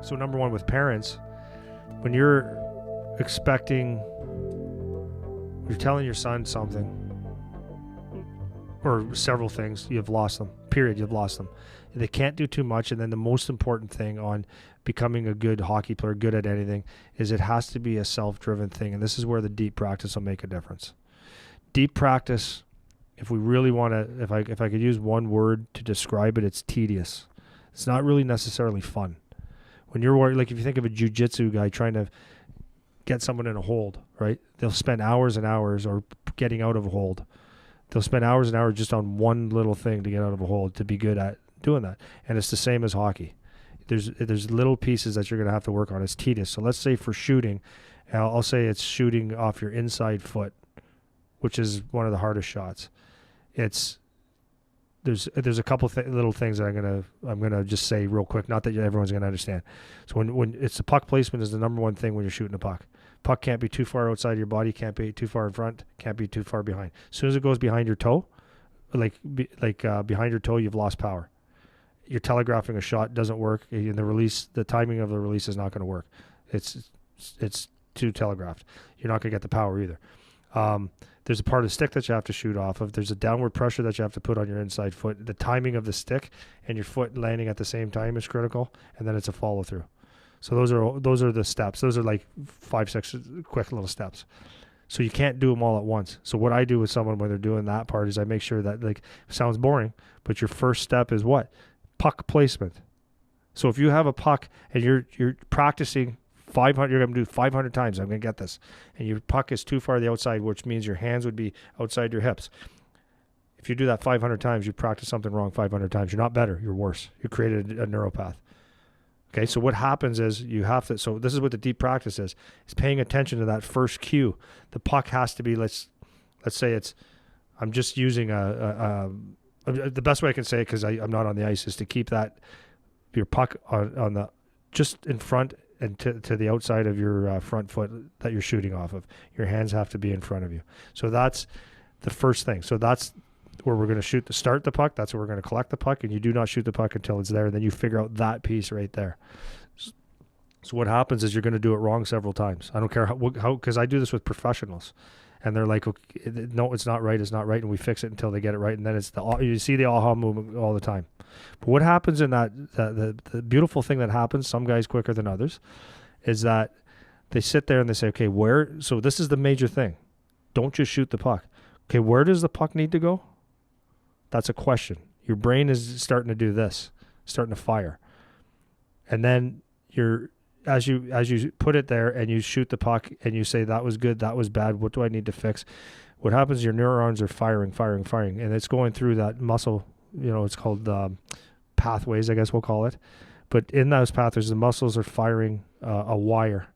So number one, with parents, when you're telling your son something or several things, you've lost them. Period. You've lost them. They can't do too much. And then the most important thing on becoming a good hockey player, good at anything, is it has to be a self-driven thing. And this is where the deep practice will make a difference. Deep practice, if we really want to, if I could use one word to describe it, it's tedious. It's not really necessarily fun. When you're like, if you think of a jiu-jitsu guy trying to get someone in a hold, right? They'll spend hours and hours, or getting out of a hold. They'll spend hours and hours just on one little thing to get out of a hold, to be good at doing that. And it's the same as hockey. There's little pieces that you're going to have to work on. It's tedious. So let's say for shooting, I'll say it's shooting off your inside foot, which is one of the hardest shots. There's a couple little things that I'm gonna just say real quick. Not that everyone's gonna understand. So when it's the puck placement is the number one thing when you're shooting a puck. Puck can't be too far outside your body, can't be too far in front, can't be too far behind. As soon as it goes behind your toe, behind your toe, you've lost power. You're telegraphing a shot, doesn't work. In the release, the timing of the release is not going to work. It's too telegraphed. You're not going to get the power either. There's a part of the stick that you have to shoot off of. There's a downward pressure that you have to put on your inside foot. The timing of the stick and your foot landing at the same time is critical, and then it's a follow through. So those are the steps. Those are like 5-6 quick little steps. So you can't do them all at once. So what I do with someone when they're doing that part is I make sure that, like, it sounds boring, but your first step is what? Puck placement. So if you have a puck and you're practicing 500, you're going to do 500 times. I'm going to get this. And your puck is too far to the outside, which means your hands would be outside your hips. If you do that 500 times, you practice something wrong 500 times. You're not better. You're worse. You created a neuropath. Okay, so what happens is you have to, so this is what the deep practice is paying attention to that first cue. The puck has to be, let's say it's, I'm just using the best way I can say it, because I'm not on the ice, is to keep your puck on the, just in front and to the outside of your front foot that you're shooting off of. Your hands have to be in front of you. So that's the first thing. So that's where we're going to start the puck. That's where we're going to collect the puck, and you do not shoot the puck until it's there. And then you figure out that piece right there. So what happens is you're going to do it wrong several times. I don't care how, because I do this with professionals, and they're like, okay, no, it's not right. And we fix it until they get it right. And then you see the aha movement all the time. But what happens in that, the beautiful thing that happens, some guys quicker than others, is that they sit there and they say, okay, so this is the major thing. Don't just shoot the puck. Okay, where does the puck need to go? That's a question. Your brain is starting to do this, starting to fire. And then as you put it there and you shoot the puck and you say, that was good, that was bad, what do I need to fix? What happens is your neurons are firing, and it's going through that muscle, it's called pathways, I guess we'll call it. But in those pathways, the muscles are firing a wire,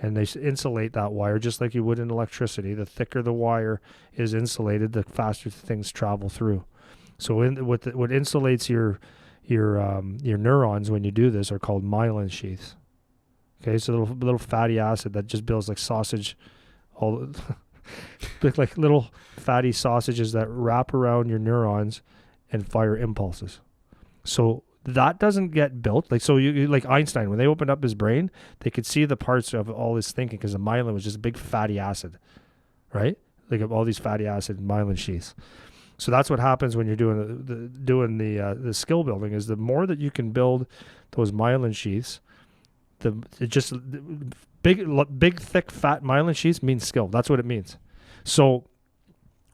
and they insulate that wire just like you would in electricity. The thicker the wire is insulated, the faster things travel through. So what insulates your neurons when you do this are called myelin sheaths. Okay, so little fatty acid that just builds like sausage, like little fatty sausages that wrap around your neurons and fire impulses. So that doesn't get built. Like, so you like Einstein, when they opened up his brain, they could see the parts of all his thinking because the myelin was just a big fatty acid, right? Like all these fatty acid myelin sheaths. So that's what happens when you're doing the skill building, is the more that you can build those myelin sheaths, big, thick, fat myelin sheaths means skill. That's what it means. So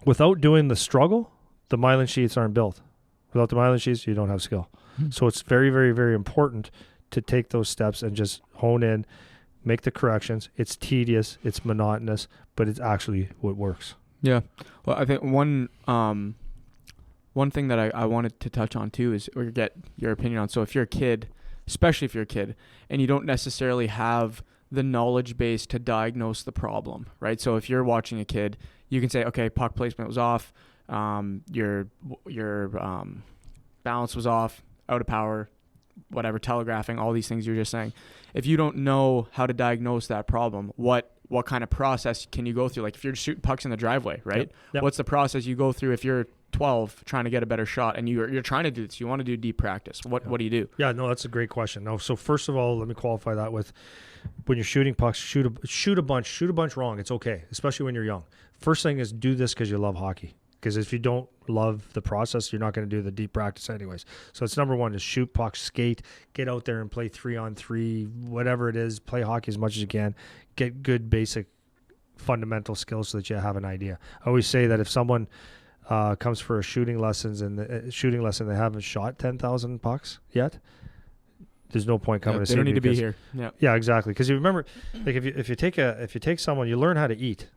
without doing the struggle, the myelin sheaths aren't built. Without the myelin sheaths, you don't have skill. Mm-hmm. So it's very, very, very important to take those steps and just hone in, make the corrections. It's tedious, it's monotonous, but it's actually what works. Yeah. Well, I think one thing that I wanted to touch on too is, or get your opinion on. So if you're a kid, especially if you're a kid, and you don't necessarily have the knowledge base to diagnose the problem, right? So if you're watching a kid, you can say, okay, puck placement was off, your balance was off, out of power, whatever, telegraphing, all these things you're just saying. If you don't know how to diagnose that problem, what kind of process can you go through? Like if you're shooting pucks in the driveway, right? Yep. What's the process you go through if you're 12 trying to get a better shot, and you're trying to do this. You want to do deep practice. What do you do? Yeah, no, that's a great question. No, so first of all, let me qualify that with when you're shooting pucks, shoot a bunch wrong. It's okay, especially when you're young. First thing is do this because you love hockey. Because if you don't love the process, you're not going to do the deep practice anyways. So it's number one is shoot pucks, skate, get out there and play 3-on-3, whatever it is. Play hockey as much as you can. Get good basic fundamental skills so that you have an idea. I always say that if someone comes for a shooting lessons and the shooting lesson, they haven't shot 10,000 pucks yet, there's no point coming to see they don't me need to be here. Yeah, exactly. Because you remember, like if you take someone, you learn how to eat.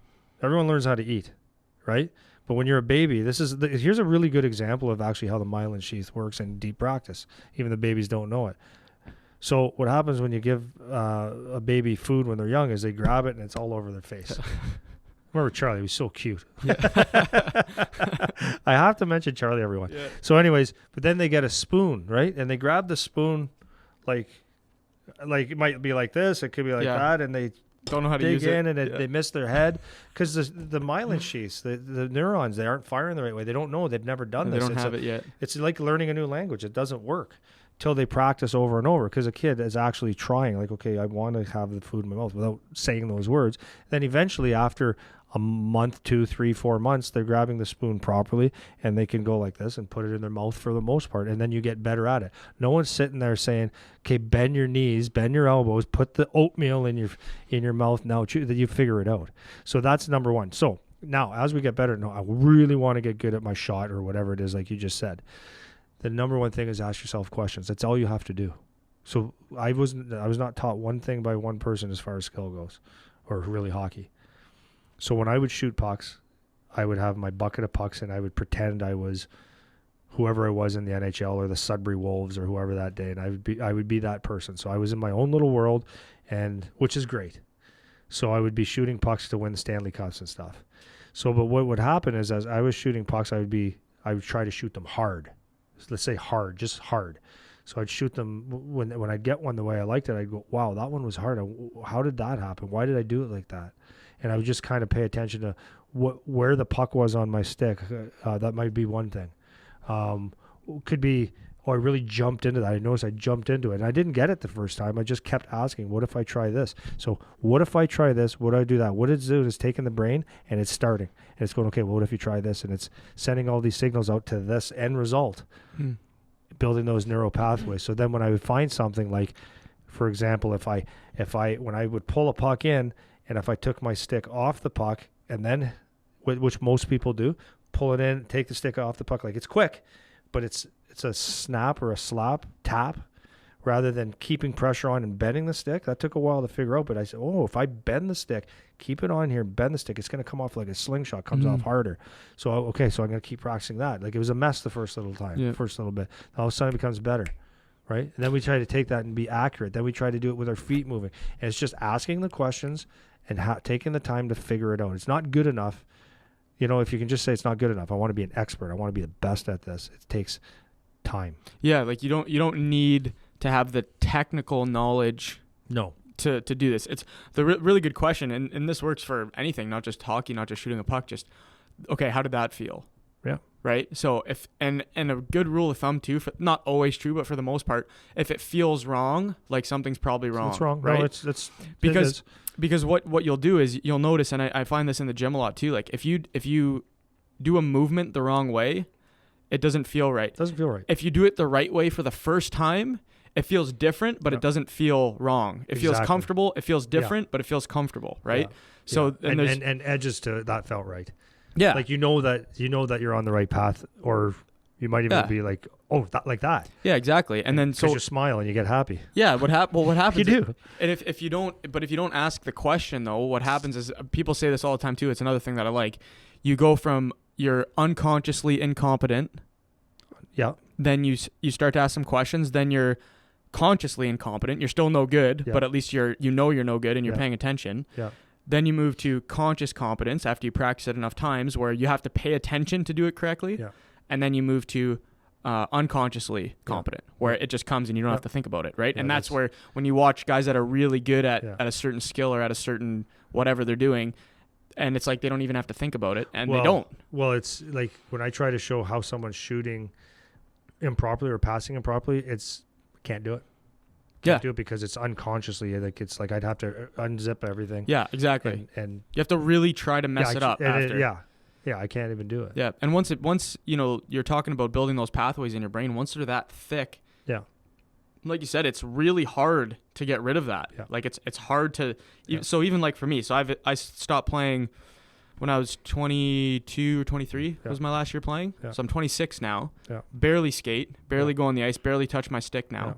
Everyone learns how to eat, right? But when you're a baby, here's a really good example of actually how the myelin sheath works in deep practice. Even the babies don't know it. So what happens when you give a baby food when they're young is they grab it and it's all over their face. Remember Charlie? He was so cute. Yeah. I have to mention Charlie, everyone. Yeah. So anyways, but then they get a spoon, right? And they grab the spoon like it might be like this. It could be like that. And they don't know how to dig use in it. And they miss their head because the myelin sheaths, the neurons, they aren't firing the right way. They don't know. They've never done this. They don't have it yet. It's like learning a new language. It doesn't work till they practice over and over because a kid is actually trying like, okay, I want to have the food in my mouth without saying those words. Then eventually after a month, 2, 3, 4 months, they're grabbing the spoon properly and they can go like this and put it in their mouth for the most part. And then you get better at it. No one's sitting there saying, okay, bend your knees, bend your elbows, put the oatmeal in your mouth. Now that you figure it out. So that's number one. So now as we get better, no, I really want to get good at my shot or whatever it is, like you just said. The number one thing is ask yourself questions. That's all you have to do. So I was not taught one thing by one person as far as skill goes or really hockey. So when I would shoot pucks, I would have my bucket of pucks and I would pretend I was whoever I was in the NHL or the Sudbury Wolves or whoever that day, and I would be that person. So I was in my own little world, and which is great. So I would be shooting pucks to win Stanley Cups and stuff. So but what would happen is as I was shooting pucks, I would try to shoot them hard. Let's say hard, just hard. So I'd shoot them when I'd get one the way I liked it. I'd go, wow, that one was hard. How did that happen? Why did I do it like that? And I would just kind of pay attention to where the puck was on my stick. That might be one thing. Could be, I really jumped into that. I noticed I jumped into it. And I didn't get it the first time. I just kept asking, what if I try this? So what if I try this? Would I do that? What it's doing is taking the brain and it's starting. And it's going, okay, well, what if you try this? And it's sending all these signals out to this end result, building those neural pathways. So then when I would find something like, for example, when I would pull a puck in, and if I took my stick off the puck and then, which most people do, pull it in, take the stick off the puck, like it's quick, but it's a snap or a slap, tap, rather than keeping pressure on and bending the stick. That took a while to figure out, but I said, if I bend the stick, keep it on here, bend the stick, it's going to come off like a slingshot, comes off harder. So, okay, so I'm going to keep practicing that. Like it was a mess the first little time, first little bit. All of a sudden it becomes better. Right? And then we try to take that and be accurate. Then we try to do it with our feet moving. And it's just asking the questions and taking the time to figure it out. It's not good enough. If you can just say it's not good enough, I want to be an expert. I want to be the best at this. It takes time. Yeah, like you don't need to have the technical knowledge to do this. It's the really good question. And this works for anything, not just hockey, not just shooting a puck. Just, okay, how did that feel? Yeah. Right. So and a good rule of thumb too, not always true, but for the most part, if it feels wrong, like something's probably wrong. It's wrong. Right. No, because what you'll do is you'll notice, and I find this in the gym a lot too. Like if you do a movement the wrong way, it doesn't feel right. It doesn't feel right. If you do it the right way for the first time, it feels different, but it doesn't feel wrong. It feels comfortable. It feels different, but it feels comfortable. Right. Yeah. So and edges to that felt right. Yeah. Like you know that you're on the right path, or you might even be like, like that. Yeah, exactly. And then you smile and you get happy. Yeah, what happens You do. And if you don't ask the question though, what happens is people say this all the time too. It's another thing that I like. You go from you're unconsciously incompetent. Yeah. Then you start to ask some questions, then you're consciously incompetent. You're still no good, but at least you're no good and you're paying attention. Yeah. Then you move to conscious competence after you practice it enough times where you have to pay attention to do it correctly. Yeah. And then you move to unconsciously competent where it just comes and you don't have to think about it, right? Yeah, and that's where when you watch guys that are really good at a certain skill or at a certain whatever they're doing, And it's like they don't even have to think about it, and well, they don't. Well, it's like when I try to show how someone's shooting improperly or passing improperly, can't do it. Can't do it because it's unconsciously, like it's like I'd have to unzip everything. Yeah, exactly. And you have to really try to mess it up after. Yeah, I can't even do it. Yeah, and once you know, you're talking about building those pathways in your brain, once they're that thick, yeah, like you said, it's really hard to get rid of that. Yeah. Like it's hard to. So even like for me, so I stopped playing when I was 22 or 23. Was my last year playing. Yeah. So I'm 26 now. Yeah. Barely skate, barely go on the ice, barely touch my stick now. Yeah.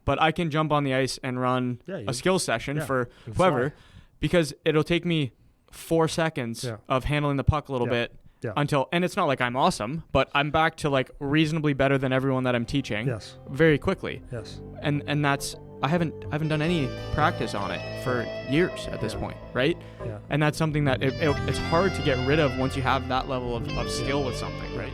But I can jump on the ice and run a skill session for whoever, because it'll take me 4 seconds of handling the puck a little bit until, and it's not like I'm awesome, but I'm back to like reasonably better than everyone that I'm teaching very quickly. Yes. And that's, I haven't done any practice on it for years at this point, right? Yeah. And that's something that it's hard to get rid of once you have that level of skill with something, right?